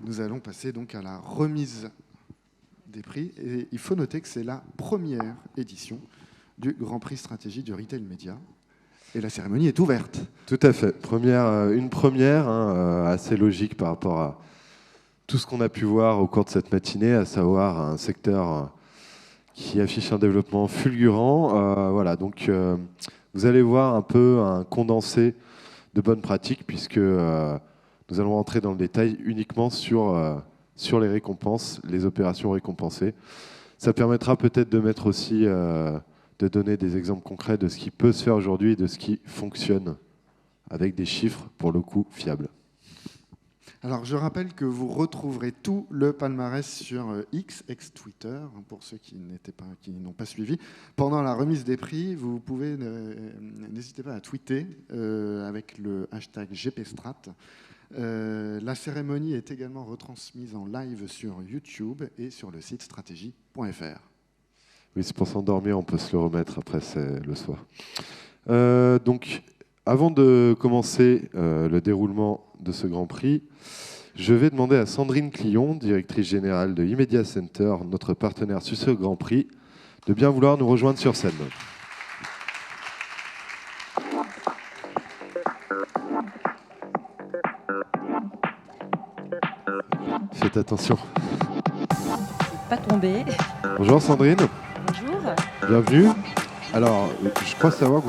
Nous allons passer donc à la remise des prix. Et il faut noter que c'est la première édition du Grand Prix Stratégie du Retail Média. Et la cérémonie est ouverte. Tout à fait. Une première assez logique par rapport à tout ce qu'on a pu voir au cours de cette matinée, à savoir un secteur qui affiche un développement fulgurant. Voilà, donc vous allez voir un peu un condensé de bonnes pratiques, puisque nous allons entrer dans le détail uniquement sur les récompenses, les opérations récompensées. Ça permettra peut-être de mettre aussi, de donner des exemples concrets de ce qui peut se faire aujourd'hui et de ce qui fonctionne avec des chiffres, pour le coup, fiables. Alors, je rappelle que vous retrouverez tout le palmarès sur X, ex-Twitter, pour ceux qui n'ont pas suivi. Pendant la remise des prix, vous pouvez, n'hésitez pas à tweeter avec le hashtag GPStrat. La cérémonie est également retransmise en live sur YouTube et sur le site stratégie.fr. Oui, c'est pour s'endormir, on peut se le remettre après, c'est le soir. Donc, avant de commencer le déroulement de ce Grand Prix, je vais demander à Sandrine Clion, directrice générale de Emedia Center, notre partenaire sur ce Grand Prix, de bien vouloir nous rejoindre sur scène. Faites attention. Pas tomber. Bonjour Sandrine. Bonjour. Bienvenue. Alors, je crois savoir que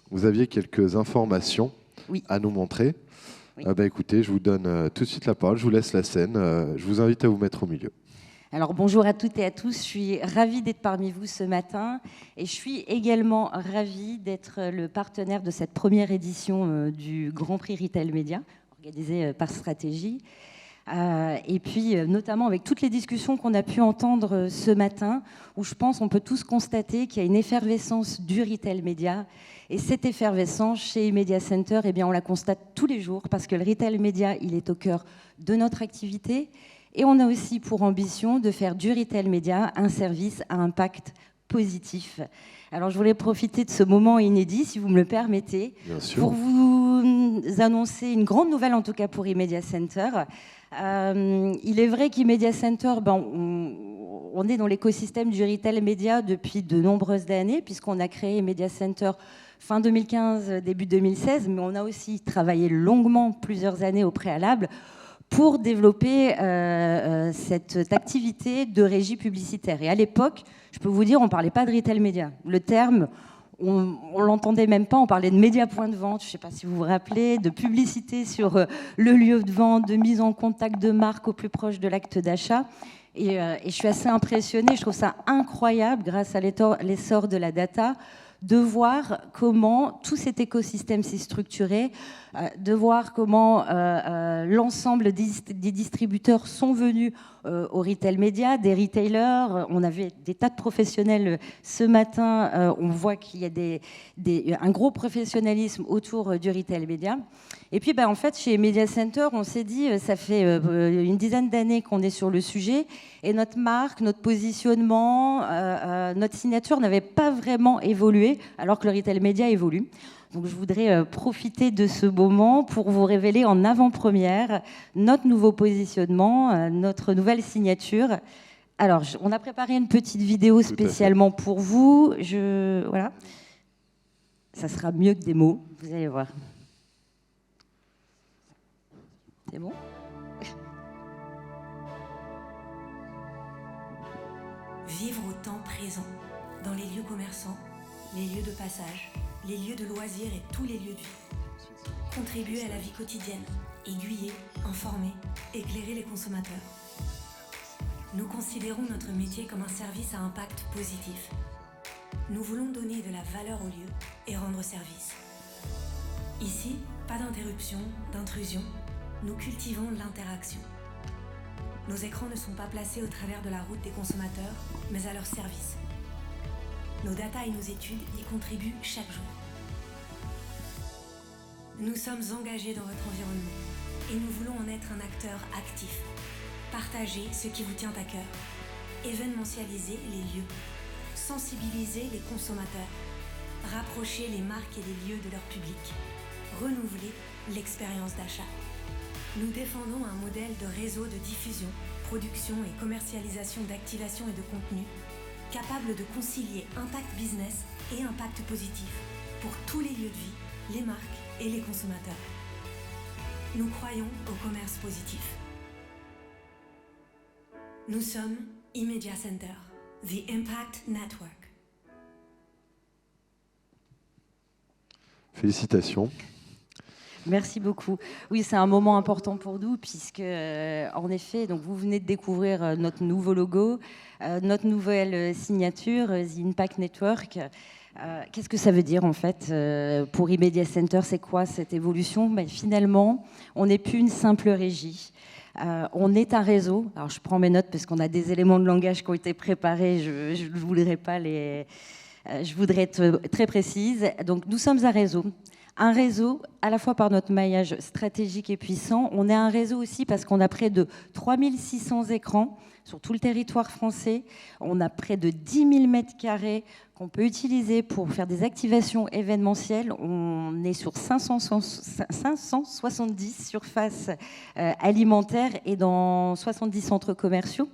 vous aviez quelques informations à nous montrer. Oui. Écoutez, je vous donne tout de suite la parole, je vous laisse la scène. Je vous invite à vous mettre au milieu. Alors bonjour à toutes et à tous, je suis ravie d'être parmi vous ce matin et je suis également ravie d'être le partenaire de cette première édition du Grand Prix Retail Média, organisé par Stratégie. Et puis notamment avec toutes les discussions qu'on a pu entendre ce matin, où je pense on peut tous constater qu'il y a une effervescence du retail média. Et cette effervescence chez Emedia Center, eh bien, on la constate tous les jours parce que le retail média, il est au cœur de notre activité. Et on a aussi pour ambition de faire du retail média un service à impact positif. Alors, je voulais profiter de ce moment inédit, si vous me le permettez, pour vous annoncer une grande nouvelle, en tout cas pour Emedia Center. Il est vrai qu'Emedia Center, on est dans l'écosystème du retail média depuis de nombreuses années, puisqu'on a créé Emedia Center fin 2015, début 2016, mais on a aussi travaillé longuement plusieurs années au préalable pour développer cette activité de régie publicitaire. Et à l'époque, je peux vous dire, on ne parlait pas de retail média. Le terme, on ne l'entendait même pas, on parlait de média point de vente, je ne sais pas si vous vous rappelez, de publicité sur le lieu de vente, de mise en contact de marque au plus proche de l'acte d'achat. Et je suis assez impressionnée, je trouve ça incroyable, grâce à l'essor de la data, de voir comment tout cet écosystème s'est structuré, de voir comment l'ensemble des distributeurs sont venus au retail média, des retailers. On avait des tas de professionnels ce matin. On voit qu'il y a un gros professionnalisme autour du retail média. Et puis, en fait, chez Media Center, on s'est dit, ça fait une dizaine d'années qu'on est sur le sujet, et notre marque, notre positionnement, notre signature n'avait pas vraiment évolué, alors que le retail média évolue. Donc, je voudrais profiter de ce moment pour vous révéler en avant-première notre nouveau positionnement, notre nouvelle signature. Alors, on a préparé une petite vidéo spécialement pour vous. Voilà. Ça sera mieux que des mots, vous allez voir. C'est bon ? Vivre au temps présent, dans les lieux commerçants, les lieux de passage, les lieux de loisirs et tous les lieux de vie. Contribuer à la vie quotidienne, aiguiller, informer, éclairer les consommateurs. Nous considérons notre métier comme un service à impact positif. Nous voulons donner de la valeur aux lieux et rendre service. Ici, pas d'interruption, d'intrusion. Nous cultivons l'interaction. Nos écrans ne sont pas placés au travers de la route des consommateurs, mais à leur service. Nos data et nos études y contribuent chaque jour. Nous sommes engagés dans votre environnement et nous voulons en être un acteur actif. Partager ce qui vous tient à cœur. Événementialiser les lieux. Sensibiliser les consommateurs. Rapprocher les marques et les lieux de leur public. Renouveler l'expérience d'achat. Nous défendons un modèle de réseau de diffusion, production et commercialisation d'activation et de contenu capable de concilier impact business et impact positif pour tous les lieux de vie, les marques et les consommateurs. Nous croyons au commerce positif. Nous sommes eMedia Center, the Impact Network. Félicitations. Merci beaucoup. Oui, c'est un moment important pour nous puisque, en effet, donc vous venez de découvrir notre nouveau logo, notre nouvelle signature, The Impact Network. Qu'est-ce que ça veut dire en fait pour eMedia Center? C'est quoi cette évolution? Finalement, on n'est plus une simple régie. On est un réseau. Alors, je prends mes notes parce qu'on a des éléments de langage qui ont été préparés. Je ne voudrais pas les... je voudrais être très précise. Donc, nous sommes un réseau. Un réseau, à la fois par notre maillage stratégique et puissant. On est un réseau aussi parce qu'on a près de 3600 écrans sur tout le territoire français. On a près de 10 000 mètres carrés qu'on peut utiliser pour faire des activations événementielles. On est sur 570 surfaces alimentaires et dans 70 centres commerciaux.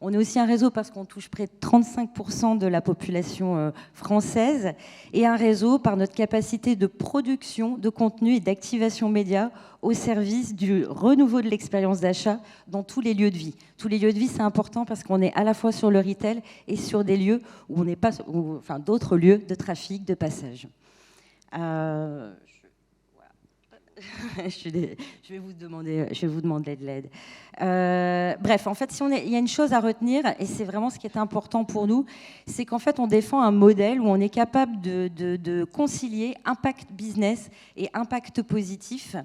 On est aussi un réseau parce qu'on touche près de 35% de la population française et un réseau par notre capacité de production de contenu et d'activation média au service du renouveau de l'expérience d'achat dans tous les lieux de vie. Tous les lieux de vie, c'est important parce qu'on est à la fois sur le retail et sur des lieux où on n'est pas, enfin d'autres lieux de trafic, de passage. Je vais vous demander de l'aide. Bref, en fait, il y a une chose à retenir, et c'est vraiment ce qui est important pour nous, c'est qu'en fait, on défend un modèle où on est capable de concilier impact business et impact positif.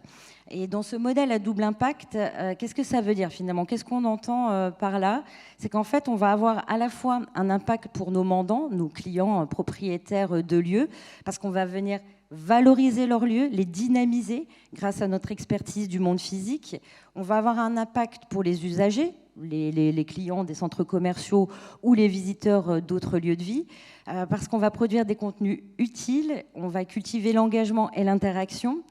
Et dans ce modèle à double impact, qu'est-ce que ça veut dire finalement? Qu'est-ce qu'on entend par là? C'est qu'en fait, on va avoir à la fois un impact pour nos mandants, nos clients propriétaires de lieux, parce qu'on va venir valoriser leurs lieux, les dynamiser grâce à notre expertise du monde physique. On va avoir un impact pour les usagers, les clients des centres commerciaux ou les visiteurs d'autres lieux de vie, parce qu'on va produire des contenus utiles, on va cultiver l'engagement et l'interaction.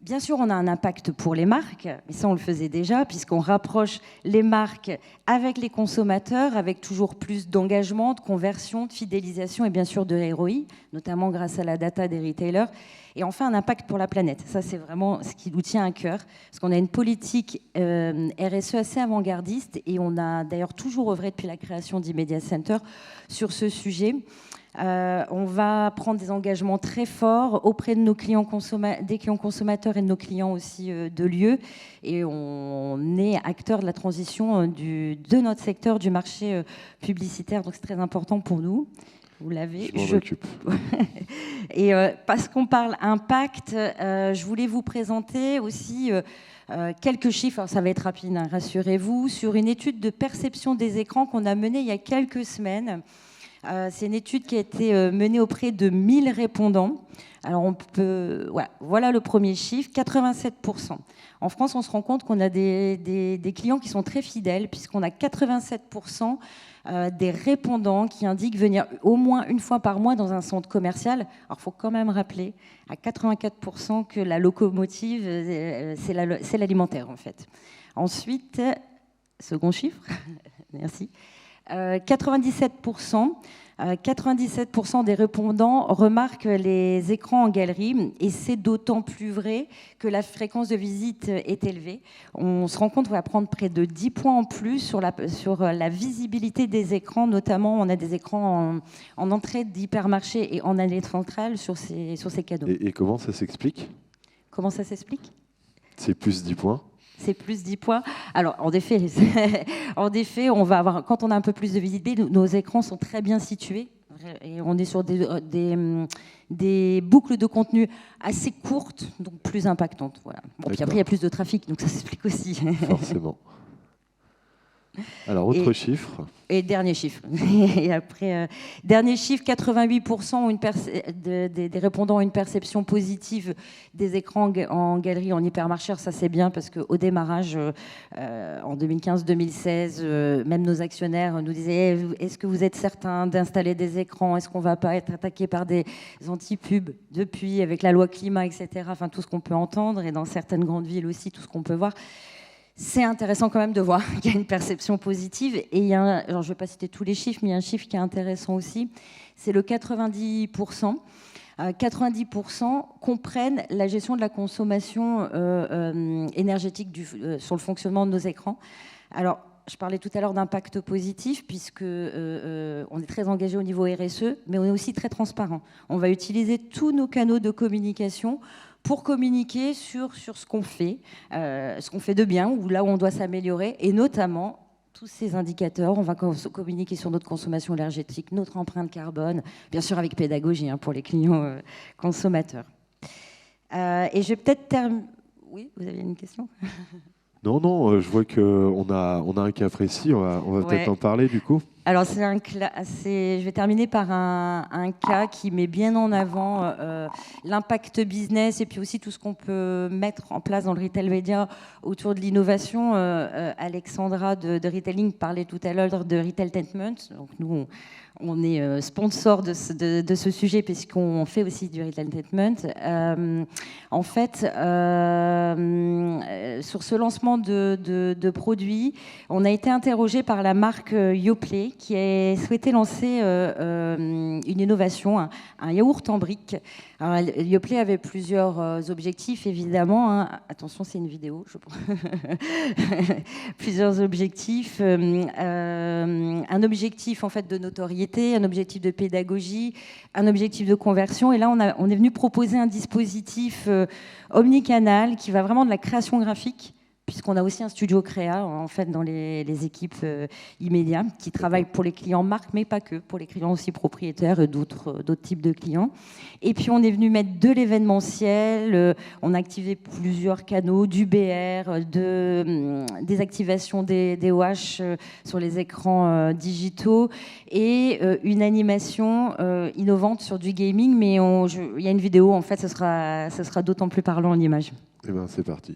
Bien sûr, on a un impact pour les marques, mais ça, on le faisait déjà, puisqu'on rapproche les marques avec les consommateurs, avec toujours plus d'engagement, de conversion, de fidélisation et bien sûr de ROI, notamment grâce à la data des retailers. Et enfin, un impact pour la planète. Ça, c'est vraiment ce qui nous tient à cœur, parce qu'on a une politique RSE assez avant-gardiste, et on a d'ailleurs toujours œuvré depuis la création d'eMedia Center sur ce sujet. On va prendre des engagements très forts auprès de nos clients des clients consommateurs et de nos clients aussi de lieux. Et on est acteur de la transition de notre secteur du marché publicitaire. Donc c'est très important pour nous. Vous l'avez. Je m'en occupe. Et parce qu'on parle impact, je voulais vous présenter aussi quelques chiffres. Alors, ça va être rapide, hein, rassurez-vous, sur une étude de perception des écrans qu'on a menée il y a quelques semaines. C'est une étude qui a été menée auprès de 1000 répondants. Alors, voilà le premier chiffre, 87%. En France, on se rend compte qu'on a des clients qui sont très fidèles, puisqu'on a 87% des répondants qui indiquent venir au moins une fois par mois dans un centre commercial. Alors, il faut quand même rappeler à 84% que la locomotive, c'est l'alimentaire, en fait. Ensuite, second chiffre, merci. 97% des répondants remarquent les écrans en galerie, et c'est d'autant plus vrai que la fréquence de visite est élevée. On se rend compte qu'on va prendre près de 10 points en plus sur la visibilité des écrans, notamment on a des écrans en entrée d'hypermarché et en allée centrale sur ces canaux. Et comment ça s'explique? Comment ça s'explique? C'est plus 10 points. C'est plus 10 points. Alors, en effet, on va avoir, quand on a un peu plus de visibilité, nos écrans sont très bien situés. Et on est sur des boucles de contenu assez courtes, donc plus impactantes. Voilà. Bon, puis après, il y a plus de trafic, donc ça s'explique aussi. Forcément. Alors, autre chiffre. Et dernier chiffre. Et après, dernier chiffre, 88% ont des répondants ont une perception positive des écrans en galerie, en hypermarché. Ça, c'est bien parce qu'au démarrage, en 2015-2016, même nos actionnaires nous disaient est-ce que vous êtes certain d'installer des écrans? Est-ce qu'on ne va pas être attaqué par des anti-pubs depuis, avec la loi climat, etc. Enfin, tout ce qu'on peut entendre, et dans certaines grandes villes aussi, tout ce qu'on peut voir. C'est intéressant quand même de voir qu'il y a une perception positive. Et il y a alors je ne vais pas citer tous les chiffres, mais il y a un chiffre qui est intéressant aussi, c'est le 90%. 90% comprennent la gestion de la consommation énergétique sur le fonctionnement de nos écrans. Alors, je parlais tout à l'heure d'impact positif, puisque on est très engagé au niveau RSE, mais on est aussi très transparent. On va utiliser tous nos canaux de communication pour communiquer sur ce qu'on fait de bien, ou là où on doit s'améliorer, et notamment tous ces indicateurs. On va communiquer sur notre consommation énergétique, notre empreinte carbone, bien sûr avec pédagogie pour les clients consommateurs. Et je vais peut-être terminer... Oui, vous avez une question ? Non, je vois qu'on a un cas précis, on va peut-être en parler du coup. Alors, je vais terminer par un cas qui met bien en avant l'impact business et puis aussi tout ce qu'on peut mettre en place dans le retail média autour de l'innovation. Alexandra de Retailing parlait tout à l'heure de Retailtainment. Donc, nous, on est sponsor de ce sujet puisqu'on fait aussi du Retailtainment. En fait, sur ce lancement de produits, on a été interrogé par la marque Yoplait qui a souhaité lancer une innovation, un yaourt en briques. Alors, Yoplait avait plusieurs objectifs, évidemment. Attention, c'est une vidéo, je pense. Plusieurs objectifs. Un objectif en fait de notoriété, un objectif de pédagogie, un objectif de conversion. Et là, on est venu proposer un dispositif omnicanal qui va vraiment de la création graphique, puisqu'on a aussi un studio créa en fait dans les équipes immédiates qui travaillent pour les clients marques, mais pas que, pour les clients aussi propriétaires et d'autres types de clients. Et puis on est venu mettre de l'événementiel, on a activé plusieurs canaux, du BR, des activations des OH sur les écrans digitaux et une animation innovante sur du gaming. Mais il y a une vidéo, en fait, ce sera d'autant plus parlant en image. Eh bien, c'est parti.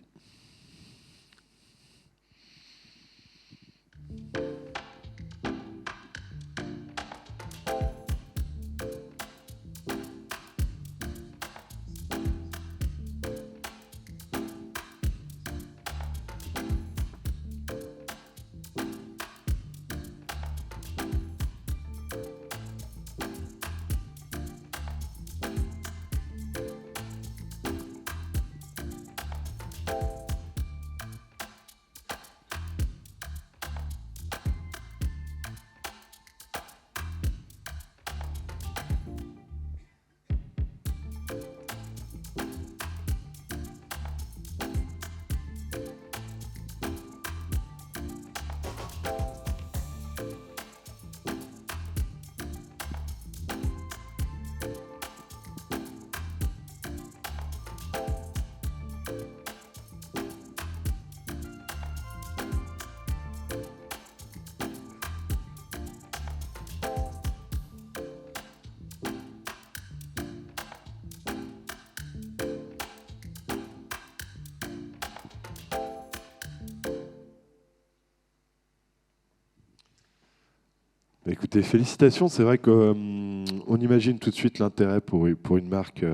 Écoutez, félicitations. C'est vrai qu'on imagine tout de suite l'intérêt pour une marque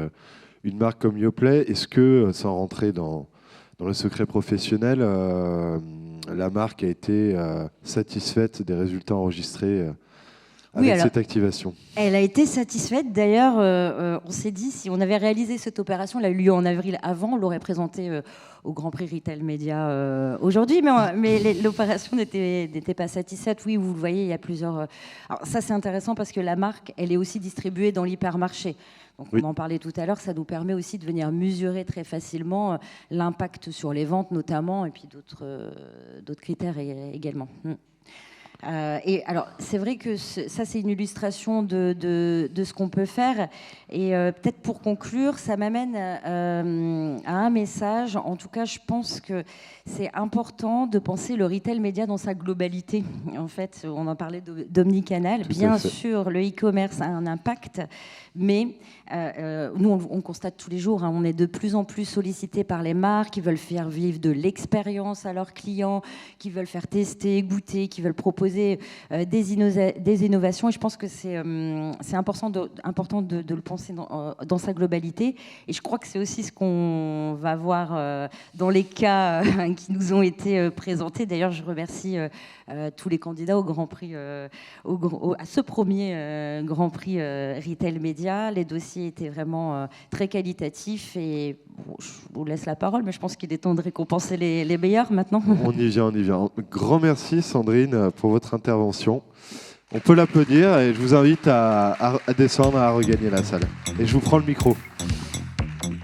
comme Yoplait. Est-ce que, sans rentrer dans le secret professionnel, la marque a été satisfaite des résultats enregistrés avec cette activation? Elle a été satisfaite. D'ailleurs, on s'est dit, si on avait réalisé cette opération, elle a eu lieu en avril avant, on l'aurait présentée au Grand Prix Retail Média aujourd'hui, mais l'opération n'était pas satisfaite. Oui, vous le voyez, il y a plusieurs... Alors ça, c'est intéressant parce que la marque, elle est aussi distribuée dans l'hypermarché. Donc, oui. On en parlait tout à l'heure, ça nous permet aussi de venir mesurer très facilement l'impact sur les ventes notamment, et puis d'autres critères également. Et alors, c'est vrai que ça, c'est une illustration de ce qu'on peut faire. Et peut-être pour conclure, ça m'amène à un message. En tout cas, je pense que c'est important de penser le retail média dans sa globalité. En fait, on en parlait d'omnicanal. Bien sûr, le e-commerce a un impact, mais nous, on constate tous les jours, hein, on est de plus en plus sollicité par les marques qui veulent faire vivre de l'expérience à leurs clients, qui veulent faire tester, goûter, qui veulent proposer des innovations. Et je pense que c'est important de le penser dans sa globalité. Et je crois que c'est aussi ce qu'on va voir dans les cas qui nous ont été présentés. D'ailleurs, je remercie tous les candidats au Grand Prix, à ce premier Grand Prix Retail Média. Les dossiers étaient vraiment très qualitatifs et je vous laisse la parole, mais je pense qu'il est temps de récompenser les meilleurs maintenant. On y vient. Grand merci Sandrine pour votre intervention. On peut l'applaudir et je vous invite à descendre, à regagner la salle. Et je vous prends le micro.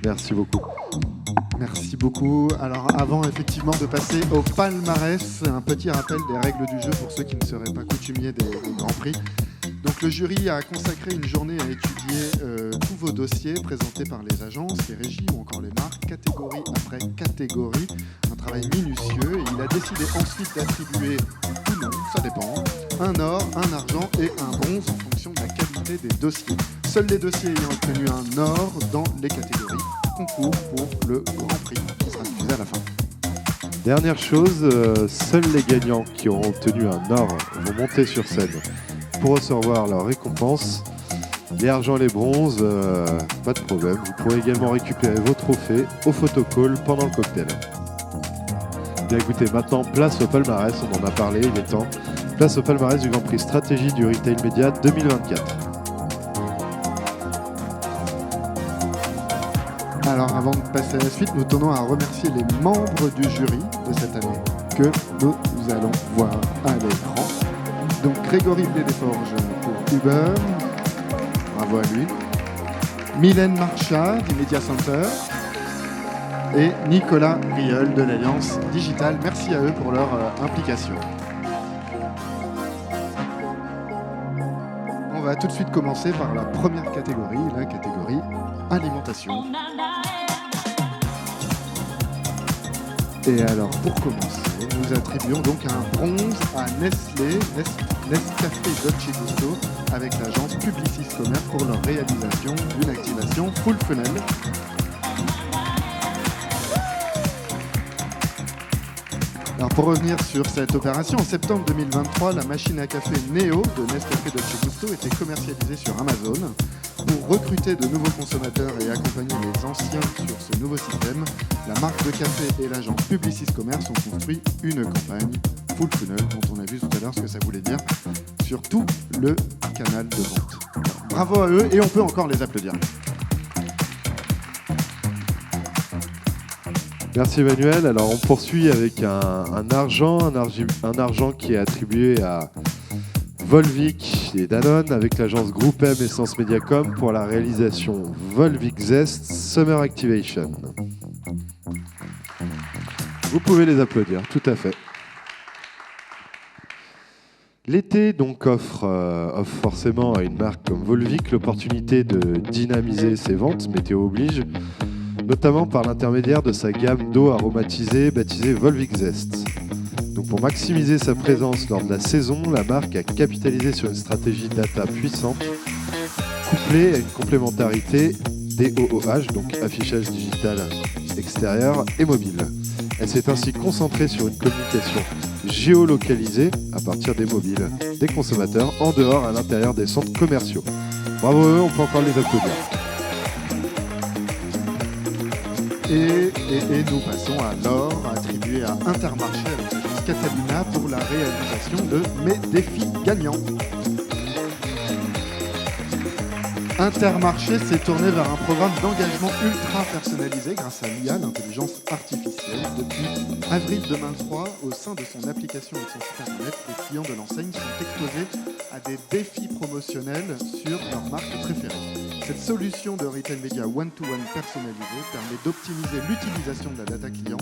Merci beaucoup. Merci beaucoup. Alors avant effectivement de passer au palmarès, un petit rappel des règles du jeu pour ceux qui ne seraient pas coutumiers des Grands Prix. Donc le jury a consacré une journée à étudier tous vos dossiers présentés par les agences, les régies ou encore les marques, catégorie après catégorie. Un travail minutieux et il a décidé ensuite d'attribuer, ou non, ça dépend, un or, un argent et un bronze en fonction de la qualité des dossiers. Seuls les dossiers ayant obtenu un or dans les catégories concours pour le Grand Prix qui sera diffusé à la fin. Dernière chose, seuls les gagnants qui auront obtenu un or vont monter sur scène pour recevoir leur récompense. Les argents, les bronzes, pas de problème. Vous pourrez également récupérer vos trophées au photocall pendant le cocktail. Bien écoutez, maintenant place au palmarès, on en a parlé, il est temps. Place au palmarès du Grand Prix Stratégie du Retail Média 2024. Alors avant de passer à la suite, nous tenons à remercier les membres du jury de cette année que nous allons voir à l'écran. Donc Grégory Blé-Desforges pour Uber, bravo à lui. Mylène Marchard du Media Center et Nicolas Rieul de l'Alliance Digitale. Merci à eux pour leur implication. On va tout de suite commencer par la première catégorie, la catégorie alimentation. Et alors, pour commencer, nous attribuons donc un bronze à Nestlé, Nescafé Dolce Gusto, avec l'agence Publicis Commerce pour leur réalisation d'une activation full funnel. Alors pour revenir sur cette opération, en septembre 2023, la machine à café Neo de Nescafé Dolce Gusto était commercialisée sur Amazon. Pour recruter de nouveaux consommateurs et accompagner les anciens sur ce nouveau système, la marque de café et l'agence Publicis Commerce ont construit une campagne full funnel dont on a vu tout à l'heure ce que ça voulait dire sur tout le canal de vente. Alors, bravo à eux et on peut encore les applaudir. Merci Emmanuel. Alors on poursuit avec un argent qui est attribué à Volvic et Danone avec l'agence Groupe M Essence Mediacom pour la réalisation Volvic Zest Summer Activation. Vous pouvez les applaudir, tout à fait. L'été donc offre forcément à une marque comme Volvic l'opportunité de dynamiser ses ventes, météo oblige, notamment par l'intermédiaire de sa gamme d'eau aromatisée baptisée Volvic Zest. Donc pour maximiser sa présence lors de la saison, la marque a capitalisé sur une stratégie data puissante, couplée à une complémentarité DOOH, donc affichage digital extérieur et mobile. Elle s'est ainsi concentrée sur une communication géolocalisée à partir des mobiles des consommateurs en dehors à l'intérieur des centres commerciaux. Bravo à eux, on peut encore les applaudir. Et nous passons à l'or attribué à Intermarché avec l'agence Catalina pour la réalisation de Mes défis gagnants. Intermarché s'est tourné vers un programme d'engagement ultra personnalisé grâce à l'IA, l'intelligence artificielle. Depuis avril 2023, au sein de son application et de son site internet, les clients de l'enseigne sont exposés à des défis promotionnels sur leur marque préférée. Cette solution de retail media one-to-one personnalisée permet d'optimiser l'utilisation de la data client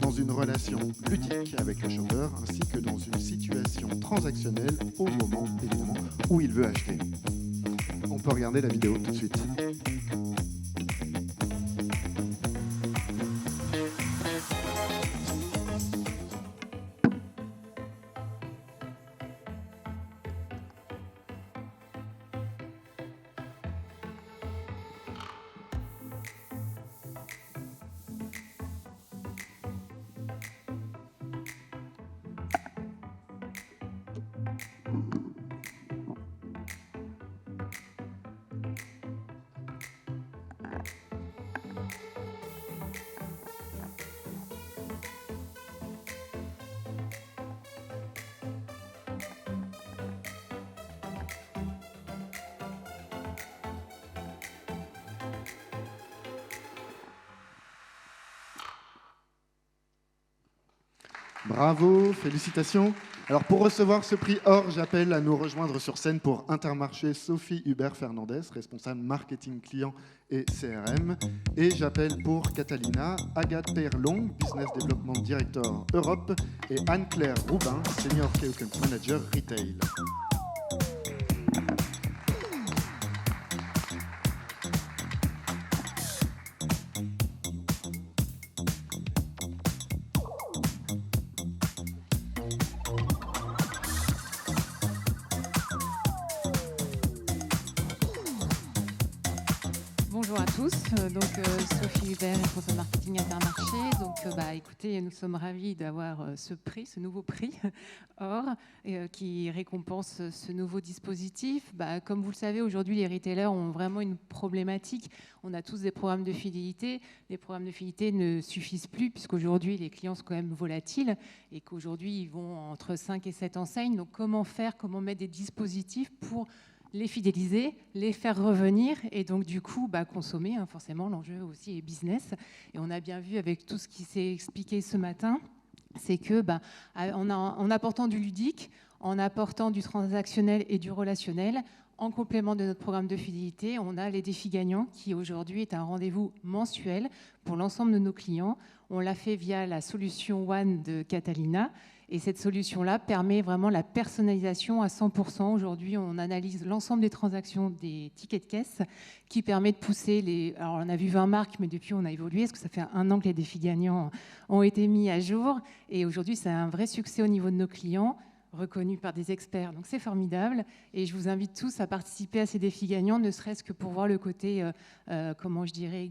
dans une relation ludique avec le shopper ainsi que dans une situation transactionnelle au moment, évidemment, où il veut acheter. On peut regarder la vidéo tout de suite. Bravo, félicitations. Alors pour recevoir ce prix or, j'appelle à nous rejoindre sur scène pour Intermarché Sophie Hubert Fernandez, responsable marketing client et CRM. Et j'appelle pour Catalina Agathe Perlong, Business Development Director Europe, et Anne-Claire Roubin, Senior Key Account Manager Retail. Bonjour à tous, Sophie Hubert, responsable marketing Intermarché. Écoutez, nous sommes ravis d'avoir ce prix, ce nouveau prix OR, qui récompense ce nouveau dispositif. Comme vous le savez, aujourd'hui, les retailers ont vraiment une problématique. On a tous des programmes de fidélité. Les programmes de fidélité ne suffisent plus puisqu'aujourd'hui, les clients sont quand même volatiles et qu'aujourd'hui, ils vont entre 5 et 7 enseignes. Donc, comment faire, comment mettre des dispositifs pour les fidéliser, les faire revenir et donc du coup consommer, forcément l'enjeu aussi est business. Et on a bien vu avec tout ce qui s'est expliqué ce matin, c'est que en apportant du ludique, en apportant du transactionnel et du relationnel, en complément de notre programme de fidélité, on a les défis gagnants qui aujourd'hui est un rendez-vous mensuel pour l'ensemble de nos clients. On l'a fait via la solution One de Catalina. Et cette solution-là permet vraiment la personnalisation à 100%. Aujourd'hui, on analyse l'ensemble des transactions des tickets de caisse qui permet de pousser les... Alors, on a vu 20 marques, mais depuis, on a évolué parce que ça fait 1 an que les défis gagnants ont été mis à jour. Et aujourd'hui, c'est un vrai succès au niveau de nos clients, reconnu par des experts. Donc, c'est formidable. Et je vous invite tous à participer à ces défis gagnants, ne serait-ce que pour voir le côté,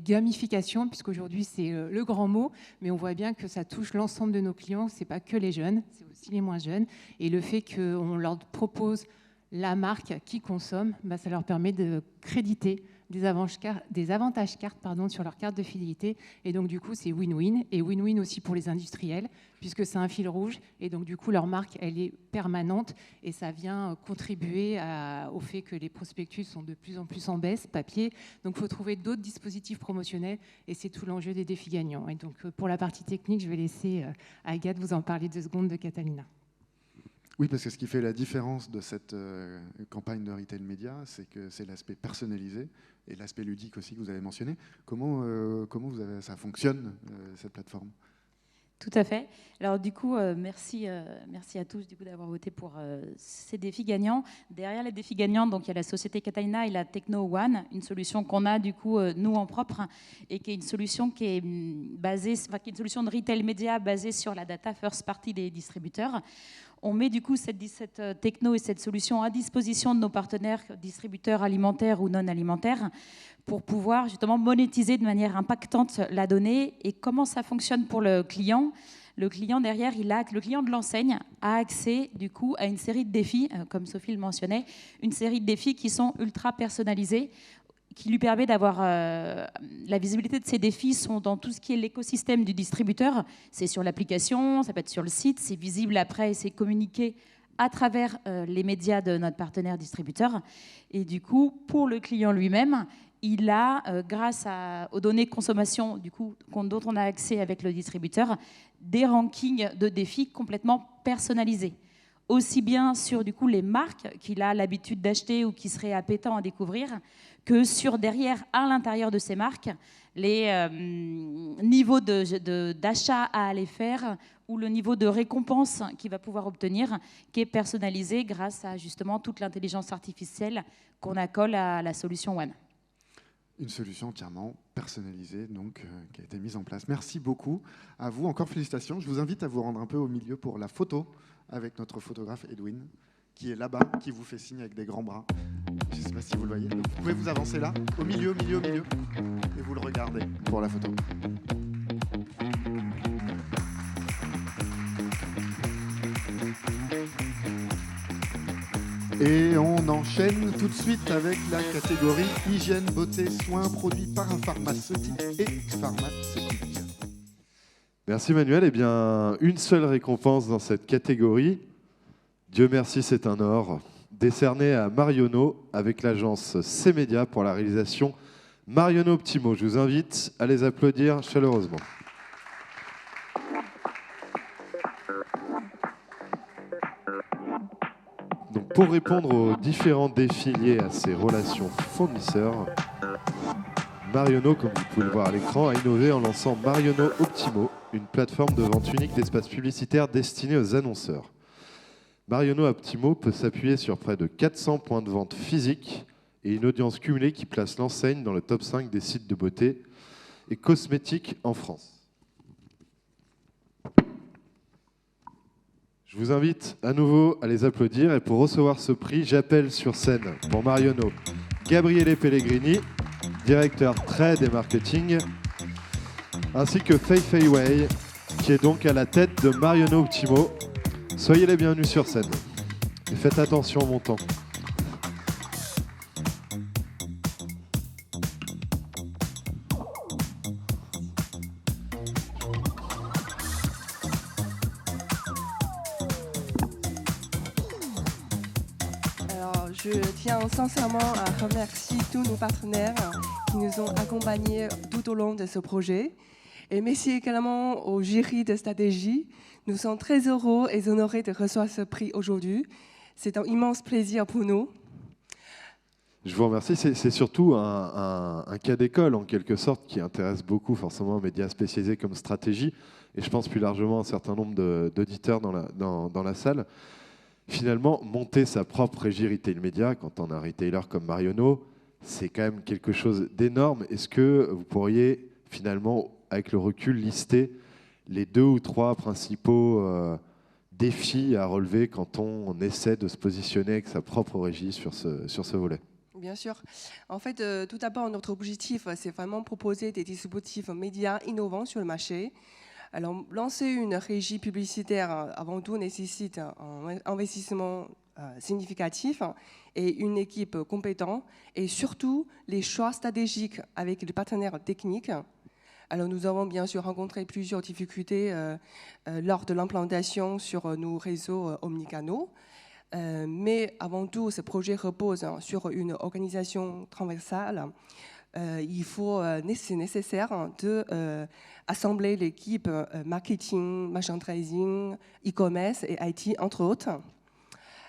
gamification, puisqu'aujourd'hui, c'est le grand mot. Mais on voit bien que ça touche l'ensemble de nos clients. Ce n'est pas que les jeunes, c'est aussi les moins jeunes. Et le fait qu'on leur propose la marque qui consomme, ça leur permet de créditer des avantages cartes sur leur carte de fidélité. Et donc, du coup, c'est win-win. Et win-win aussi pour les industriels, puisque c'est un fil rouge. Et donc, du coup, leur marque, elle est permanente. Et ça vient contribuer au fait que les prospectus sont de plus en plus en baisse, papier. Donc, il faut trouver d'autres dispositifs promotionnels. Et c'est tout l'enjeu des défis gagnants. Et donc, pour la partie technique, je vais laisser Agathe vous en parler 2 secondes de Catalina. Oui, parce que ce qui fait la différence de cette campagne de retail média, c'est que c'est l'aspect personnalisé et l'aspect ludique aussi que vous avez mentionné. Comment ça fonctionne, cette plateforme ? Tout à fait. Alors du coup, merci à tous d'avoir voté pour ces défis gagnants. Derrière les défis gagnants, donc il y a la société Catalina et la Techno One, une solution qu'on a du coup nous en propre et qui est une solution qui est basée, qui est une solution de retail média basée sur la data first party des distributeurs. On met du coup cette techno et cette solution à disposition de nos partenaires distributeurs alimentaires ou non alimentaires pour pouvoir justement monétiser de manière impactante la donnée. Et comment ça fonctionne pour le client ? Le client derrière, le client de l'enseigne a accès du coup à une série de défis, comme Sophie le mentionnait, une série de défis qui sont ultra personnalisés, qui lui permet d'avoir la visibilité de ces défis sont dans tout ce qui est l'écosystème du distributeur. C'est sur l'application, ça peut être sur le site, c'est visible après et c'est communiqué à travers les médias de notre partenaire distributeur. Et du coup, pour le client lui-même, il a, grâce aux données de consommation dont on a accès avec le distributeur, des rankings de défis complètement personnalisés. Aussi bien sur les marques qu'il a l'habitude d'acheter ou qui seraient appétents à découvrir, que sur derrière, à l'intérieur de ces marques, les niveaux d'achat à aller faire ou le niveau de récompense qu'il va pouvoir obtenir, qui est personnalisé grâce à justement toute l'intelligence artificielle qu'on accole à la solution One. Une solution entièrement personnalisée qui a été mise en place. Merci beaucoup à vous. Encore félicitations. Je vous invite à vous rendre un peu au milieu pour la photo avec notre photographe Edwin, qui est là-bas, qui vous fait signe avec des grands bras. Je ne sais pas si vous le voyez. Donc, vous pouvez vous avancer là, au milieu, et vous le regardez pour la photo. Et on enchaîne tout de suite avec la catégorie hygiène, beauté, soins, produits parapharmaceutiques et pharmaceutiques. Merci Manuel. Eh bien, une seule récompense dans cette catégorie. Dieu merci, c'est un or. Décerné à Marionneau avec l'agence C-Media pour la réalisation Marionneau Optimo. Je vous invite à les applaudir chaleureusement. Donc, pour répondre aux différents défis liés à ces relations fournisseurs, Marionneau, comme vous pouvez le voir à l'écran, a innové en lançant Marionneau Optimo, une plateforme de vente unique d'espaces publicitaires destinée aux annonceurs. Marionneau Optimo peut s'appuyer sur près de 400 points de vente physiques et une audience cumulée qui place l'enseigne dans le top 5 des sites de beauté et cosmétiques en France. Je vous invite à nouveau à les applaudir et pour recevoir ce prix, j'appelle sur scène pour Marionneau Gabriele Pellegrini, directeur trade et marketing, ainsi que Fei Fei Wei, qui est donc à la tête de Marionneau Optimo. Soyez les bienvenus sur scène et faites attention au montant. Je tiens sincèrement à remercier tous nos partenaires qui nous ont accompagnés tout au long de ce projet. Et merci également au jury de stratégie. Nous sommes très heureux et honorés de recevoir ce prix aujourd'hui. C'est un immense plaisir pour nous. Je vous remercie. C'est surtout un cas d'école, en quelque sorte, qui intéresse beaucoup forcément aux médias spécialisés comme stratégie. Et je pense plus largement à un certain nombre d'auditeurs dans la salle. Finalement, monter sa propre régie retail média, quand on a un retailer comme Marionneau, c'est quand même quelque chose d'énorme. Est-ce que vous pourriez finalement, avec le recul, lister les 2 ou 3 principaux défis à relever quand on essaie de se positionner avec sa propre régie sur ce volet? Bien sûr. En fait, tout d'abord, notre objectif, c'est vraiment proposer des dispositifs médias innovants sur le marché. Alors, lancer une régie publicitaire, avant tout, nécessite un investissement significatif et une équipe compétente et surtout les choix stratégiques avec les partenaires techniques. Alors, nous avons bien sûr rencontré plusieurs difficultés lors de l'implantation sur nos réseaux omnicanaux. Mais avant tout, ce projet repose sur une organisation transversale. C'est nécessaire de assembler l'équipe marketing, merchandising, e-commerce et IT, entre autres.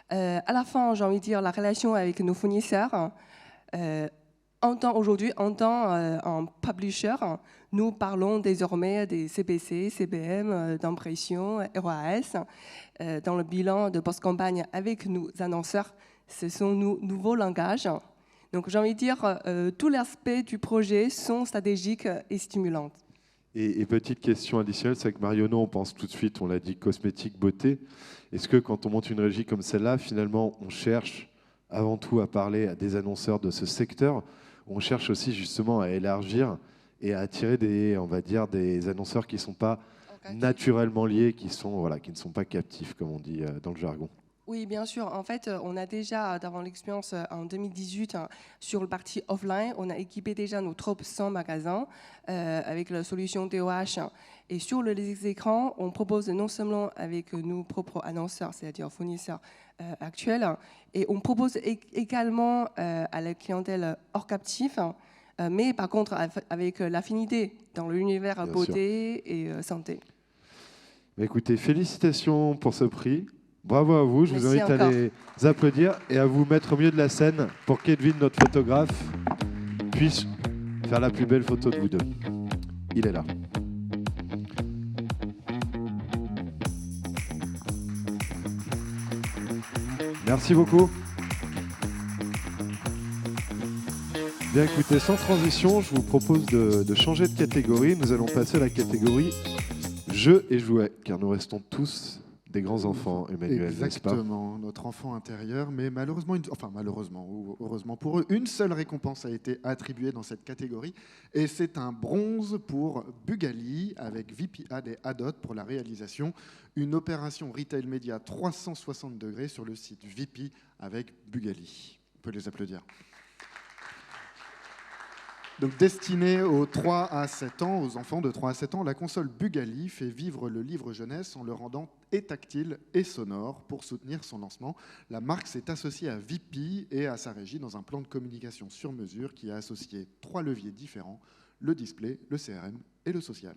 À la fin, j'ai envie de dire, la relation avec nos fournisseurs. Aujourd'hui, en tant qu'un publisher, nous parlons désormais des CPC, CPM, d'impression, ROAS. Dans le bilan de post-campagne avec nos annonceurs, ce sont nos nouveaux langages. Donc, j'ai envie de dire, tous les aspects du projet sont stratégiques et stimulants. Et petite question additionnelle, c'est que Marionneau, on pense tout de suite, on l'a dit, cosmétique, beauté. Est-ce que quand on monte une régie comme celle-là, finalement, on cherche avant tout à parler à des annonceurs de ce secteur, ou on cherche aussi justement à élargir et à attirer des annonceurs qui ne sont pas naturellement liés, qui ne sont pas captifs, comme on dit dans le jargon? Oui, bien sûr. En fait, on a déjà, dans l'expérience en 2018, sur le parti offline, on a équipé déjà nos top 100 magasins avec la solution DOH. Et sur les écrans, on propose non seulement avec nos propres annonceurs, c'est-à-dire fournisseurs actuels, et on propose également à la clientèle hors captif, mais par contre avec l'affinité dans l'univers Bien beauté et santé. Écoutez, félicitations pour ce prix. Bravo à vous. Je vous Merci invite à les applaudir et à vous mettre au milieu de la scène pour qu'Edwin, notre photographe, puisse faire la plus belle photo de vous deux. Il est là. Merci beaucoup. Bien écoutez, sans transition, je vous propose de changer de catégorie. Nous allons passer à la catégorie jeux et jouets, car nous restons tous des grands enfants, Emmanuel, n'est-ce pas ? Exactement, notre enfant intérieur, mais malheureusement, malheureusement ou heureusement pour eux, une seule récompense a été attribuée dans cette catégorie, et c'est un bronze pour Bugali avec VPAD et Adot pour la réalisation, une opération retail média 360 degrés sur le site VP avec Bugali. On peut les applaudir. Donc, destinée aux 3 à 7 ans, aux enfants de 3 à 7 ans, la console Bugali fait vivre le livre jeunesse en le rendant et tactile et sonore. Pour soutenir son lancement, la marque s'est associée à VP et à sa régie dans un plan de communication sur mesure qui a associé 3 leviers différents, le display, le CRM et le social.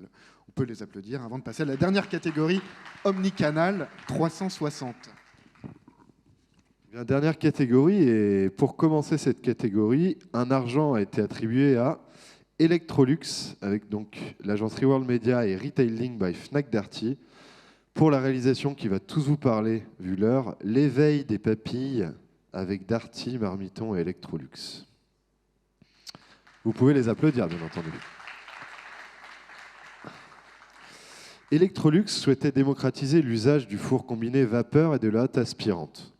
On peut les applaudir avant de passer à la dernière catégorie, Omnicanal 360. La dernière catégorie, et pour commencer cette catégorie, un argent a été attribué à Electrolux, avec donc l'agence Reworld Media et Retailing by Fnac Darty, pour la réalisation qui va tous vous parler, vu l'heure, l'éveil des papilles avec Darty, Marmiton et Electrolux. Vous pouvez les applaudir, bien entendu. Electrolux souhaitait démocratiser l'usage du four combiné vapeur et de la hotte aspirante.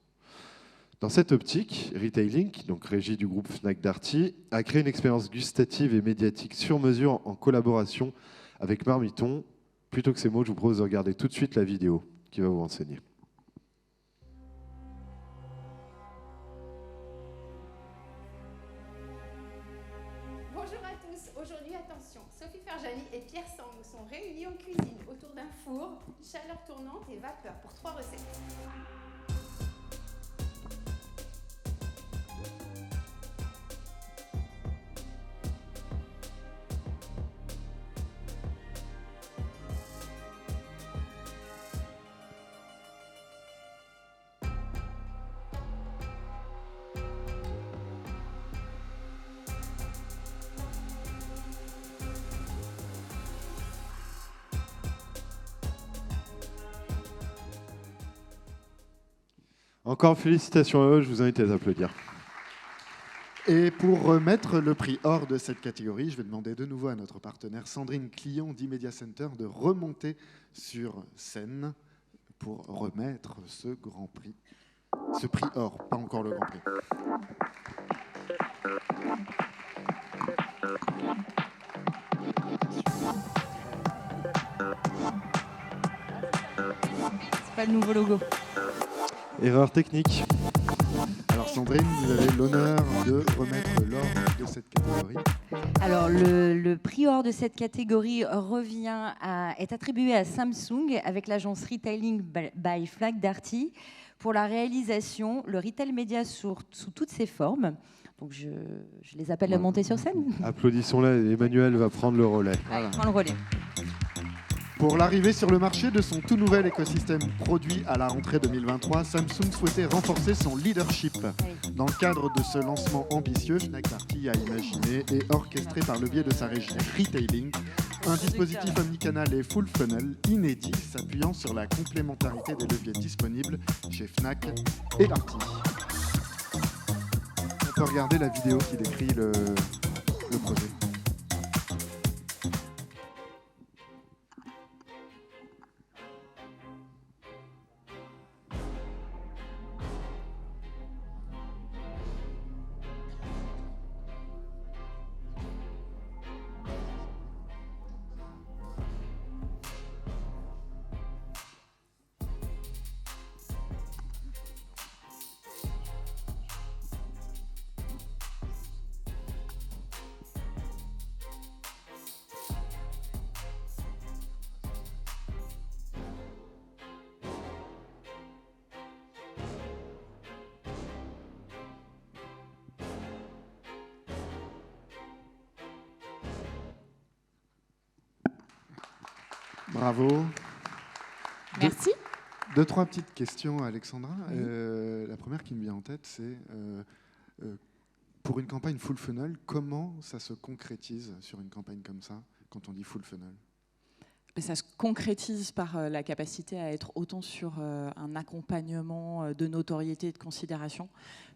Dans cette optique, Retailing, donc régie du groupe Fnac Darty, a créé une expérience gustative et médiatique sur mesure en collaboration avec Marmiton. Plutôt que ces mots, je vous propose de regarder tout de suite la vidéo qui va vous renseigner. Bonjour à tous. Aujourd'hui, attention, Sophie Ferjani et Pierre Sang nous sont réunis en cuisine autour d'un four, chaleur tournante et vapeur pour 3 recettes. Encore félicitations à eux, je vous invite à les applaudir. Et pour remettre le prix hors de cette catégorie, je vais demander de nouveau à notre partenaire Sandrine Clion d'E-Media Center de remonter sur scène pour remettre ce grand prix. Ce prix hors, pas encore le grand prix. C'est pas le nouveau logo. Erreur technique. Alors Sandrine, vous avez l'honneur de remettre l'or de cette catégorie. Alors, le prix hors de cette catégorie est attribué à Samsung avec l'agence Retailing by Fnac Darty pour la réalisation, le retail média sous toutes ses formes. Donc, je les appelle à monter sur scène. Applaudissons-les, Emmanuel va prendre le relais. Allez, prends le relais. Pour l'arrivée sur le marché de son tout nouvel écosystème produit à la rentrée 2023, Samsung souhaitait renforcer son leadership. Dans le cadre de ce lancement ambitieux, Fnac Darty a imaginé et orchestré par le biais de sa régie Retailing un dispositif omnicanal et full funnel inédit s'appuyant sur la complémentarité des leviers disponibles chez Fnac et Darty. On peut regarder la vidéo qui décrit le projet. Bravo. Merci. Deux, trois petites questions, Alexandra. La première qui me vient en tête, c'est pour une campagne full funnel, comment ça se concrétise sur une campagne comme ça, quand on dit full funnel? Ça se concrétise par la capacité à être autant sur un accompagnement de notoriété et de considération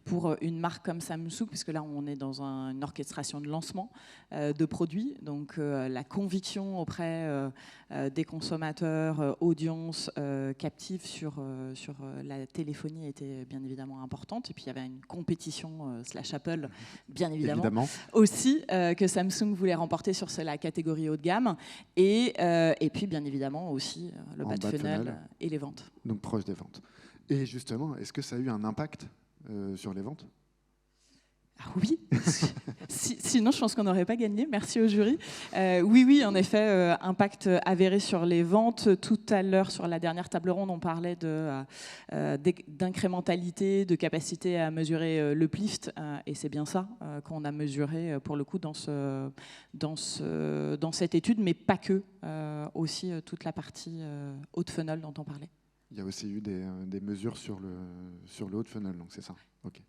pour une marque comme Samsung, puisque là on est dans une orchestration de lancement de produits, donc la conviction auprès des consommateurs, audience captive sur la téléphonie était bien évidemment importante, et puis il y avait une compétition slash Apple bien évidemment. Aussi que Samsung voulait remporter sur la catégorie haut de gamme, et puis bien évidemment aussi le bas de funnel et les ventes. Donc proche des ventes. Et justement, est-ce que ça a eu un impact sur les ventes? Ah oui, sinon je pense qu'on n'aurait pas gagné, merci au jury. Oui, en effet, impact avéré sur les ventes. Tout à l'heure, sur la dernière table ronde, on parlait d'incrémentalité, de capacité à mesurer l'uplift, et c'est bien ça qu'on a mesuré pour le coup dans cette étude, mais pas que, aussi toute la partie haut de funnel dont on parlait. Il y a aussi eu des mesures sur le haut de funnel, donc c'est ça. Ok.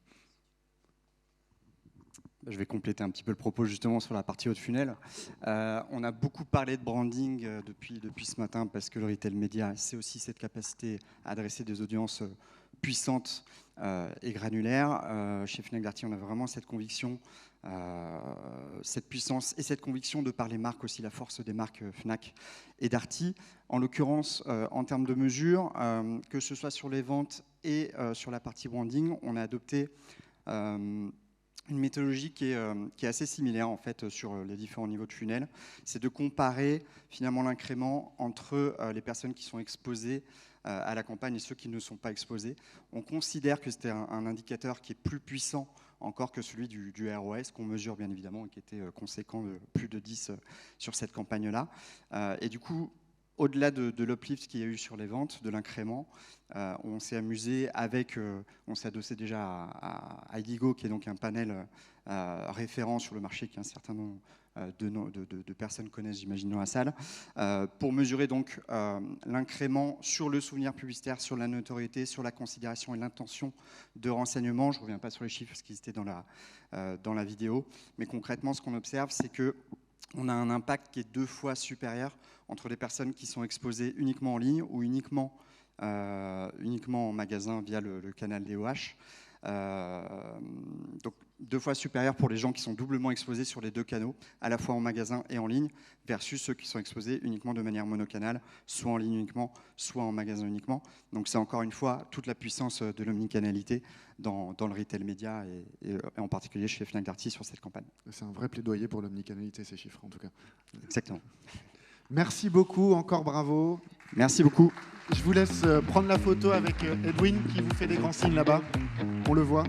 Je vais compléter un petit peu le propos justement sur la partie haut de funnel. On a beaucoup parlé de branding depuis ce matin, parce que le retail média, c'est aussi cette capacité à adresser des audiences puissantes et granulaires. Chez Fnac Darty, on a vraiment cette conviction, cette puissance et cette conviction de par les marques aussi, la force des marques Fnac et Darty. En l'occurrence, en termes de mesures, que ce soit sur les ventes et sur la partie branding, on a adopté une méthodologie qui est assez similaire en fait sur les différents niveaux de funnel. C'est de comparer finalement l'incrément entre les personnes qui sont exposées à la campagne et ceux qui ne sont pas exposés. On considère que c'était un indicateur qui est plus puissant encore que celui du ROS, qu'on mesure bien évidemment et qui était conséquent de plus de 10 sur cette campagne-là. Et du coup, au-delà de l'uplift qu'il y a eu sur les ventes, de l'incrément, on s'est amusé on s'est adossé déjà à Idigo, qui est donc un panel référent sur le marché, qui un certain nombre de personnes connaissent, j'imagine, dans la salle, pour mesurer donc l'incrément sur le souvenir publicitaire, sur la notoriété, sur la considération et l'intention de renseignement. Je ne reviens pas sur les chiffres parce qu'ils étaient dans la vidéo, mais concrètement, ce qu'on observe, c'est que on a un impact qui est 2 fois supérieur entre les personnes qui sont exposées uniquement en ligne ou uniquement en magasin via le canal DOH. Donc 2 fois supérieur pour les gens qui sont doublement exposés sur les 2 canaux, à la fois en magasin et en ligne, versus ceux qui sont exposés uniquement de manière monocanale, soit en ligne uniquement, soit en magasin uniquement. Donc c'est encore une fois toute la puissance de l'omnicanalité dans le retail média et en particulier chez Fnac Darty sur cette campagne. C'est un vrai plaidoyer pour l'omnicanalité, ces chiffres en tout cas. Exactement. Merci beaucoup, encore bravo. Merci beaucoup. Je vous laisse prendre la photo avec Edwin qui vous fait des grands signes là-bas. On le voit.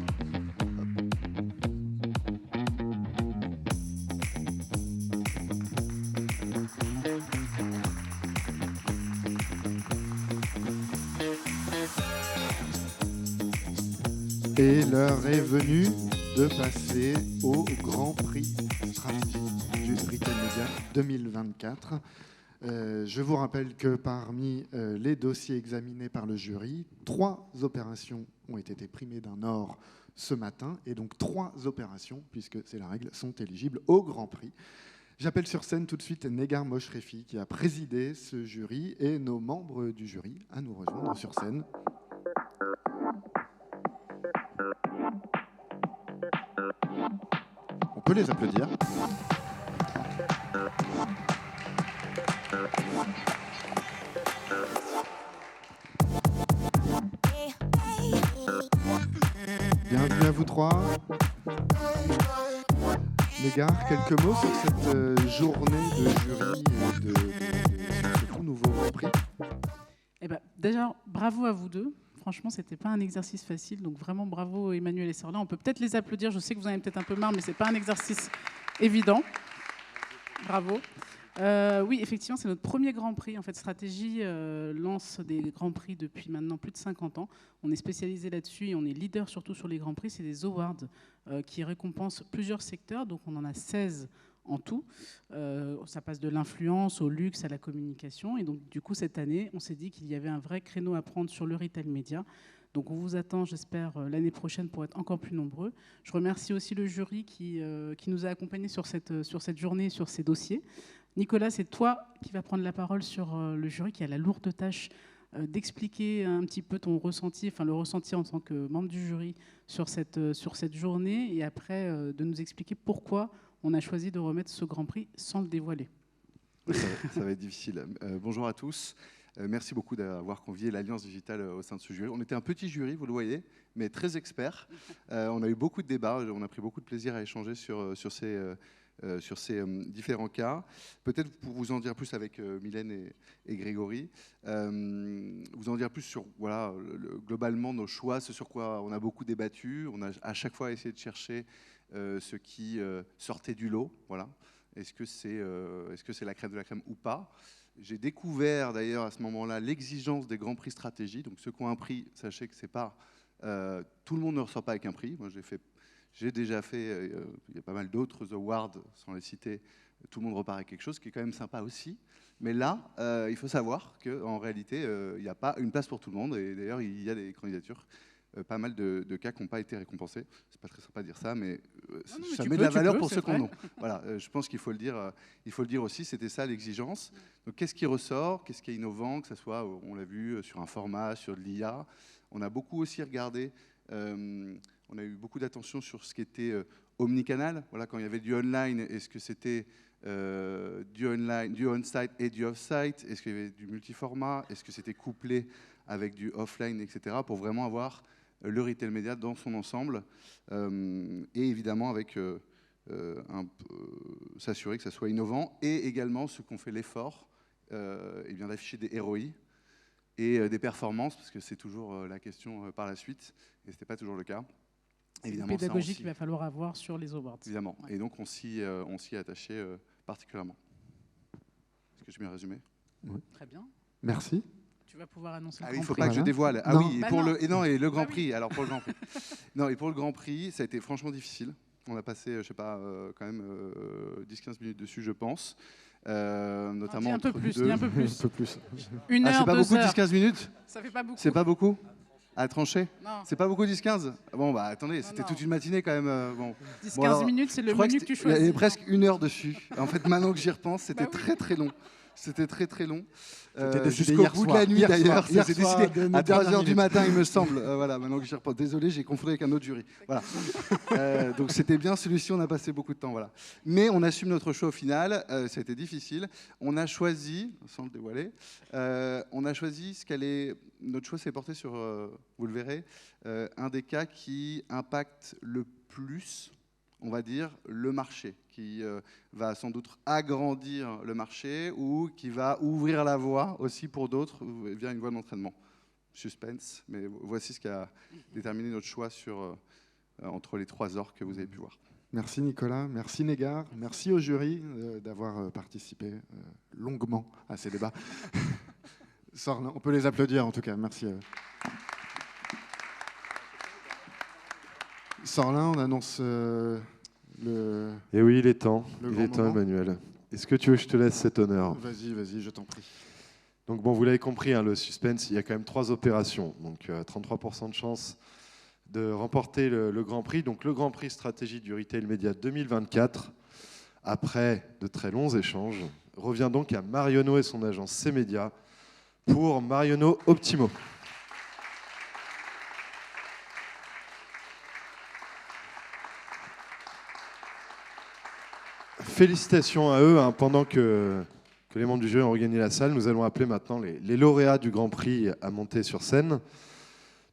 Et l'heure est venue de passer au Grand Prix Stratégie du Retail Media 2024. Je vous rappelle que parmi les dossiers examinés par le jury, 3 opérations ont été primées d'un or ce matin, et donc 3 opérations, puisque c'est la règle, sont éligibles au Grand Prix. J'appelle sur scène tout de suite Negar Moshrefi, qui a présidé ce jury, et nos membres du jury à nous rejoindre sur scène. On peut les applaudir. Bienvenue à vous 3. Negar, quelques mots sur cette journée de jury et sur ce tout nouveau prix. Déjà, bravo à vous 2. Franchement, c'était pas un exercice facile, donc vraiment bravo Emmanuel et Sorla. On peut peut-être les applaudir, je sais que vous en avez peut-être un peu marre, mais c'est pas un exercice évident. Bravo. Oui, effectivement, c'est notre premier Grand Prix. En fait, Stratégie lance des Grands Prix depuis maintenant plus de 50 ans. On est spécialisé là-dessus et on est leader surtout sur les Grands Prix. C'est des awards qui récompensent plusieurs secteurs. Donc, on en a 16 en tout. Ça passe de l'influence au luxe, à la communication. Et donc, du coup, cette année, on s'est dit qu'il y avait un vrai créneau à prendre sur le retail média. Donc, on vous attend, j'espère, l'année prochaine pour être encore plus nombreux. Je remercie aussi le jury qui nous a accompagnés sur cette journée, sur ces dossiers. Nicolas, c'est toi qui vas prendre la parole sur le jury, qui a la lourde tâche d'expliquer un petit peu ton ressenti, enfin le ressenti en tant que membre du jury sur cette journée, et après de nous expliquer pourquoi on a choisi de remettre ce Grand Prix sans le dévoiler. Ça va être difficile. Bonjour à tous. Merci beaucoup d'avoir convié l'Alliance Digitale au sein de ce jury. On était un petit jury, vous le voyez, mais très expert. On a eu beaucoup de débats, on a pris beaucoup de plaisir à échanger sur ces différents cas. Peut-être pour vous en dire plus avec Mylène et Grégory, vous en dire plus sur globalement nos choix, ce sur quoi on a beaucoup débattu. On a à chaque fois essayé de chercher ce qui sortait du lot. Voilà. Est-ce que c'est la crème de la crème ou pas? J'ai découvert d'ailleurs à ce moment-là l'exigence des grands prix stratégie. Donc ceux qui ont un prix, sachez que c'est pas tout le monde ne ressort pas avec un prix. Moi j'ai déjà fait, il y a pas mal d'autres awards, sans les citer, tout le monde repart avec quelque chose qui est quand même sympa aussi. Mais là, il faut savoir qu'en réalité, il n'y a pas une place pour tout le monde. Et d'ailleurs, il y a des candidatures, pas mal de cas qui n'ont pas été récompensés. C'est pas très sympa de dire ça, mais ça met de la valeur pour ceux qui en ont. Voilà, je pense qu'il faut le dire aussi, c'était ça l'exigence. Donc qu'est-ce qui ressort, qu'est-ce qui est innovant, que ce soit, on l'a vu, sur un format, sur de l'IA. On a beaucoup aussi regardé... on a eu beaucoup d'attention sur ce qui était omnicanal. Voilà, quand il y avait du online, est-ce que c'était du online, du on-site et du off-site? Est-ce qu'il y avait du multiformat? Est-ce que c'était couplé avec du offline, etc. pour vraiment avoir le retail média dans son ensemble et évidemment avec s'assurer que ça soit innovant et également ceux qui ont fait l'effort d'afficher des ROI et des performances, parce que c'est toujours la question par la suite, et ce n'était pas toujours le cas. Évidemment, c'est une pédagogie qu'il va falloir avoir sur les awards. Évidemment, ouais. Et donc on s'y est attaché particulièrement. Est-ce que j'ai bien résumé? Oui. Très bien. Merci. Tu vas pouvoir annoncer le Grand Il ne faut Prix. pas que je dévoile. Ah non. oui, et le Grand Prix. Alors pour le Grand Prix. Non, et pour le Grand Prix, ça a été franchement difficile. On a passé, je sais pas, quand même 10-15 minutes dessus, je pense. Notamment un peu entre plus, deux. Un peu plus. Une heure, c'est pas beaucoup, 2 10-15 minutes? Ça fait pas beaucoup. C'est pas beaucoup à trancher? Non. C'est pas beaucoup 10-15? Bon, bah attendez, c'était toute une matinée quand même. Bon. 10-15 minutes, c'est le menu que tu choisis. Il y avait presque 1 heure dessus. En fait, maintenant que j'y repense, c'était très très long. C'était très très long. Jusqu'au bout de la nuit d'ailleurs. C'était décidé à 3h du matin, il me semble. Voilà, maintenant que j'y repense. Désolé, j'ai confondu avec un autre jury. Voilà. Donc c'était bien celui-ci, on a passé beaucoup de temps. Voilà. Mais on assume notre choix au final. Ça a été difficile. On a choisi, sans le dévoiler, notre choix s'est porté sur, vous le verrez, un des cas qui impacte le plus, on va dire, le marché, qui va sans doute agrandir le marché ou qui va ouvrir la voie aussi pour d'autres via une voie d'entraînement. Suspense, mais voici ce qui a déterminé notre choix entre les 3 ors que vous avez pu voir. Merci Nicolas, merci Négar, merci au jury d'avoir participé longuement à ces débats. On peut les applaudir en tout cas, merci à eux. Sorlin, on annonce le... Et oui, il est temps, moment. Emmanuel. Est-ce que tu veux que je te laisse cet honneur? Vas-y, je t'en prie. Donc bon, vous l'avez compris, hein, le suspense, il y a quand même 3 opérations. Donc 33% de chance de remporter le Grand Prix. Donc le Grand Prix stratégie du Retail Média 2024, après de très longs échanges, revient donc à Marionneau et son agence C-Média pour Marionneau Optimo. Félicitations à eux. Hein, pendant que les membres du jury ont regagné la salle, nous allons appeler maintenant les lauréats du Grand Prix à monter sur scène.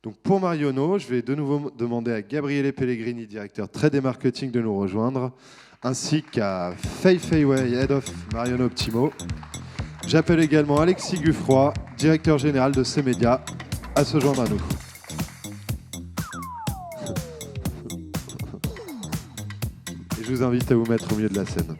Donc pour Marionneau, je vais de nouveau demander à Gabriele Pellegrini, directeur trade et marketing, de nous rejoindre, ainsi qu'à Fei Feiwei, Head of Marionneau Optimo. J'appelle également Alexis Guffroy, directeur général de C-Média, à se joindre à nous. Et je vous invite à vous mettre au milieu de la scène.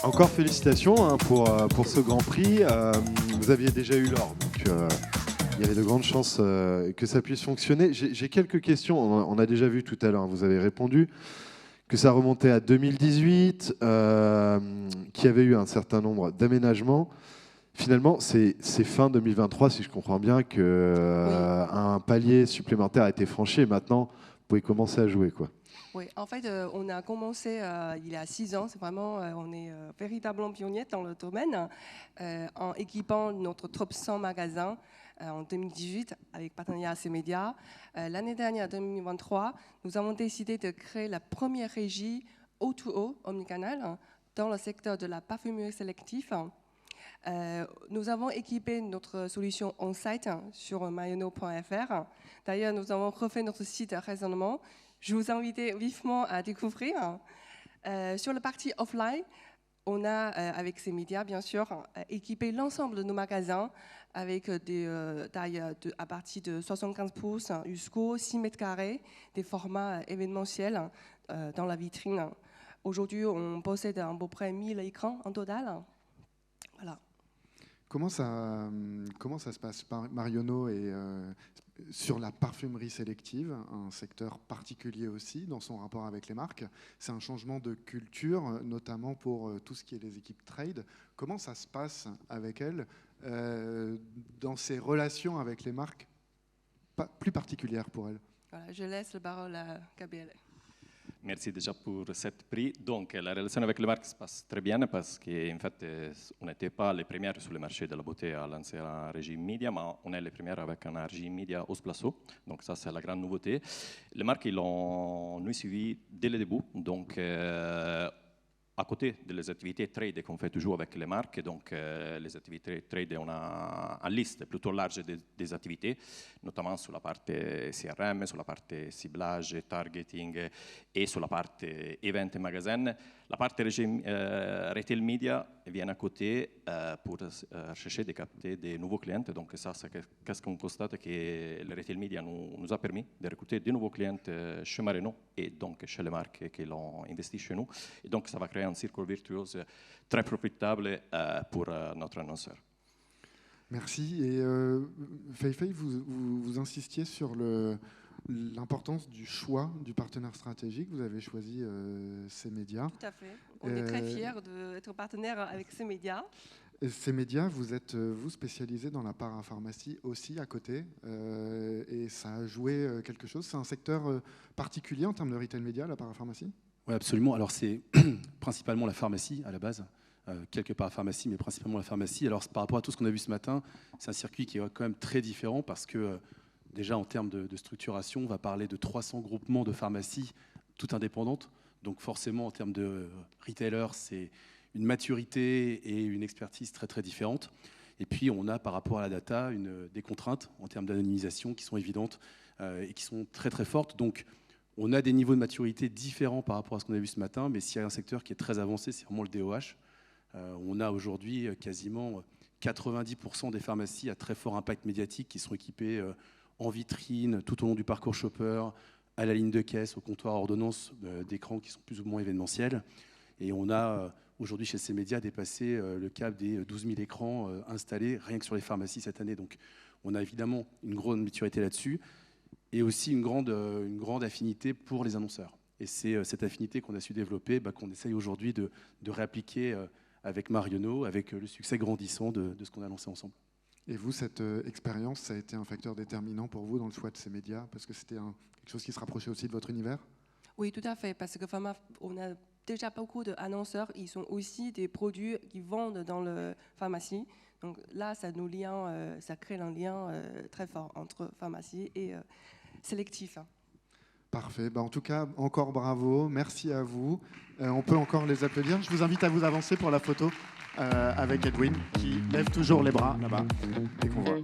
Encore félicitations hein, pour ce Grand Prix. vous aviez déjà eu l'or, donc il y avait de grandes chances que ça puisse fonctionner. J'ai quelques questions, on a déjà vu tout à l'heure, vous avez répondu, que ça remontait à 2018, qu'il y avait eu un certain nombre d'aménagements. Finalement, c'est fin 2023, si je comprends bien, qu'un palier supplémentaire a été franchi et maintenant, vous pouvez commencer à jouer, quoi. Oui, en fait, on a commencé il y a 6 ans. C'est vraiment, on est véritablement pionnier dans le domaine en équipant notre top 100 magasins en 2018 avec partenariat C-Média. L'année dernière, 2023, nous avons décidé de créer la première régie O2O, omnicanal, dans le secteur de la parfumerie sélective. Nous avons équipé notre solution on-site sur marionneau.fr. D'ailleurs, nous avons refait notre site récemment. Je vous invite vivement à découvrir. Sur la partie offline, on a, avec ces médias, bien sûr, équipé l'ensemble de nos magasins avec des tailles à partir de 75 pouces jusqu'aux 6 mètres carrés, des formats événementiels dans la vitrine. Aujourd'hui, on possède à peu près 1000 écrans en total. Voilà. Comment ça se passe, Marionneau, et sur la parfumerie sélective, un secteur particulier aussi dans son rapport avec les marques? C'est un changement de culture, notamment pour tout ce qui est les équipes trade. Comment ça se passe avec elles dans ses relations avec les marques plus particulières pour elles? Voilà, je laisse la parole à Gabriel. Merci déjà pour cette prix. Donc, la relation avec les marques se passe très bien parce qu'en fait, on n'était pas les premières sur le marché de la beauté à lancer un régime média, mais on est les premières avec un régime média au Splasso. Donc, ça, c'est la grande nouveauté. Les marques, ils ont nous suivi dès le début. Donc, à côté des activités trade qu'on fait toujours avec les marques, donc les activités trade, on a une liste plutôt large des activités, notamment sur la partie CRM, sur la partie ciblage, targeting et sur la partie event et magasin. La partie retail media vient à côté pour chercher de capter des nouveaux clients. Donc ça, c'est qu'est-ce qu'on constate, que le retail media nous a permis de recruter de nouveaux clients chez Marionneau et donc chez les marques qui l'ont investi chez nous. Et donc ça va créer un cercle vertueux très profitable pour notre annonceur. Merci. Et Fei, vous insistiez sur l'importance du choix du partenaire stratégique. Vous avez choisi C-Média. Tout à fait. On est très fiers d'être partenaire avec C-Média. C-Média, vous êtes vous spécialisé dans la parapharmacie aussi à côté, et ça a joué quelque chose. C'est un secteur particulier en termes de retail média, la parapharmacie? Oui, absolument. Alors c'est principalement la pharmacie à la base. Quelques parapharmacies, mais principalement la pharmacie. Alors par rapport à tout ce qu'on a vu ce matin, c'est un circuit qui est quand même très différent parce que déjà en termes de structuration, on va parler de 300 groupements de pharmacies, toutes indépendantes. Donc forcément en termes de retailers, c'est une maturité et une expertise très très différentes. Et puis on a par rapport à la data des contraintes en termes d'anonymisation qui sont évidentes et qui sont très très fortes. Donc on a des niveaux de maturité différents par rapport à ce qu'on a vu ce matin, mais s'il y a un secteur qui est très avancé, c'est vraiment le DOH. On a aujourd'hui quasiment 90% des pharmacies à très fort impact médiatique qui sont équipées en vitrine, tout au long du parcours shopper, à la ligne de caisse, au comptoir à ordonnance, d'écrans qui sont plus ou moins événementiels. Et on a aujourd'hui chez C-Média dépassé le cap des 12 000 écrans installés rien que sur les pharmacies cette année. Donc on a évidemment une grande maturité là-dessus et aussi une grande affinité pour les annonceurs. Et c'est cette affinité qu'on a su développer, qu'on essaye aujourd'hui de réappliquer avec Marionneau, avec le succès grandissant de ce qu'on a lancé ensemble. Et vous, cette expérience, ça a été un facteur déterminant pour vous dans le choix de C-Média, parce que c'était quelque chose qui se rapprochait aussi de votre univers? Oui, tout à fait, parce que on a déjà beaucoup d'annonceurs, ils sont aussi des produits qui vendent dans la pharmacie. Donc là, ça crée un lien très fort entre pharmacie et sélectif. Parfait. En tout cas, encore bravo. Merci à vous. On peut encore les applaudir. Je vous invite à vous avancer pour la photo avec Edwin, qui lève toujours les bras là-bas et qu'on voit.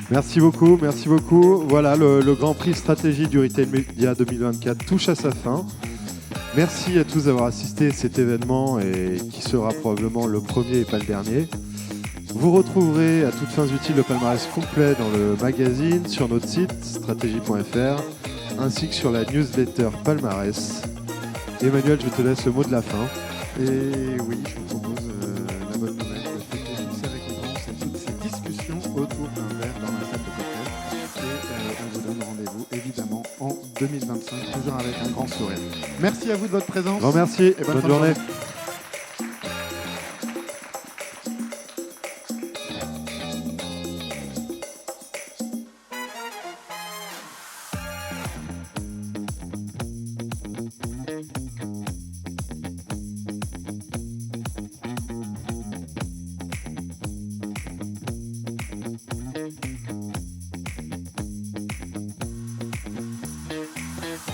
Merci beaucoup, merci beaucoup. Voilà, le Grand Prix Stratégie du Retail Media 2024 touche à sa fin. Merci à tous d'avoir assisté à cet événement et qui sera probablement le premier et pas le dernier. Vous retrouverez à toutes fins utiles le palmarès complet dans le magazine, sur notre site stratégie.fr, ainsi que sur la newsletter Palmarès. Emmanuel, je te laisse le mot de la fin. Et oui, je vous propose la bonne nouvelle de fêter toutes ces récompenses et toutes ces discussions autour d'un verre dans la salle de cocktail. Et on vous donne rendez-vous évidemment en 2025, toujours avec un grand sourire. Merci à vous de votre présence. Grand merci, et bonne journée.